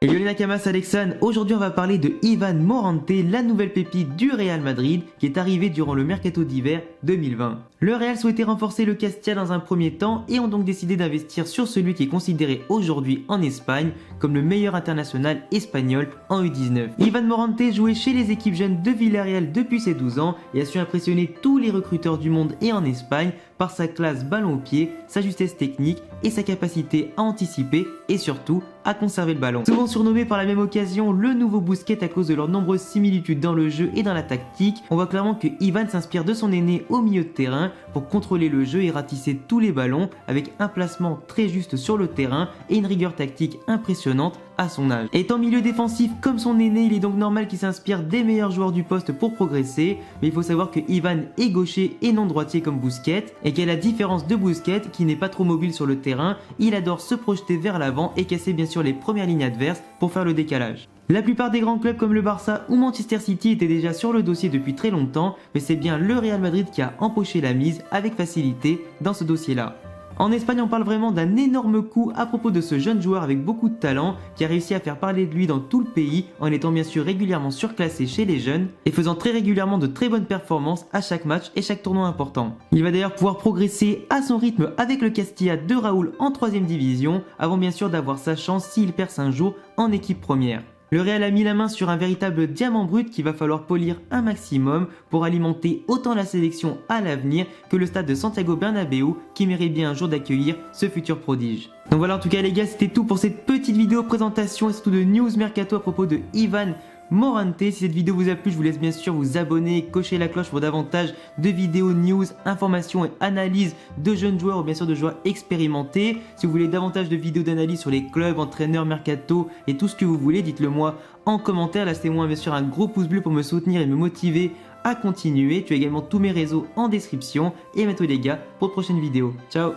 Hello les Nakamas, Alexandre. Aujourd'hui on va parler de Ivan Morante, la nouvelle pépite du Real Madrid qui est arrivée durant le mercato d'hiver 2020. Le Real souhaitait renforcer le Castilla dans un premier temps et ont donc décidé d'investir sur celui qui est considéré aujourd'hui en Espagne comme le meilleur international espagnol en U19. Ivan Morante jouait chez les équipes jeunes de Villarreal depuis ses 12 ans et a su impressionner tous les recruteurs du monde et en Espagne par sa classe ballon au pied, sa justesse technique et sa capacité à anticiper et surtout à conserver le ballon. Souvent surnommé par la même occasion le nouveau Busquets à cause de leurs nombreuses similitudes dans le jeu et dans la tactique, on voit clairement que Ivan s'inspire de son aîné au milieu de terrain pour contrôler le jeu et ratisser tous les ballons avec un placement très juste sur le terrain et une rigueur tactique impressionnante à son âge. Étant milieu défensif comme son aîné, il est donc normal qu'il s'inspire des meilleurs joueurs du poste pour progresser, mais il faut savoir que Ivan est gaucher et non droitier comme Busquets, et qu'à la différence de Busquets qui n'est pas trop mobile sur le terrain, il adore se projeter vers l'avant et casser bien sûr les premières lignes adverses pour faire le décalage. La plupart des grands clubs comme le Barça ou Manchester City étaient déjà sur le dossier depuis très longtemps, mais c'est bien le Real Madrid qui a empoché la mise avec facilité dans ce dossier-là. En Espagne, on parle vraiment d'un énorme coup à propos de ce jeune joueur avec beaucoup de talent qui a réussi à faire parler de lui dans tout le pays en étant bien sûr régulièrement surclassé chez les jeunes et faisant très régulièrement de très bonnes performances à chaque match et chaque tournoi important. Il va d'ailleurs pouvoir progresser à son rythme avec le Castilla de Raúl en 3ème division avant bien sûr d'avoir sa chance s'il perce un jour en équipe première. Le Real a mis la main sur un véritable diamant brut qu'il va falloir polir un maximum pour alimenter autant la sélection à l'avenir que le stade de Santiago Bernabéu qui mérite bien un jour d'accueillir ce futur prodige. Donc voilà, en tout cas les gars, c'était tout pour cette petite vidéo présentation et surtout de news mercato à propos de Ivan Morante. Si cette vidéo vous a plu, je vous laisse bien sûr vous abonner, cocher la cloche pour davantage de vidéos, news, informations et analyses de jeunes joueurs ou bien sûr de joueurs expérimentés. Si vous voulez davantage de vidéos d'analyse sur les clubs, entraîneurs, mercato et tout ce que vous voulez, dites-le moi en commentaire. Laissez-moi bien sûr un gros pouce bleu pour me soutenir et me motiver à continuer. Tu as également tous mes réseaux en description et à bientôt les gars pour de prochaines vidéos. Ciao.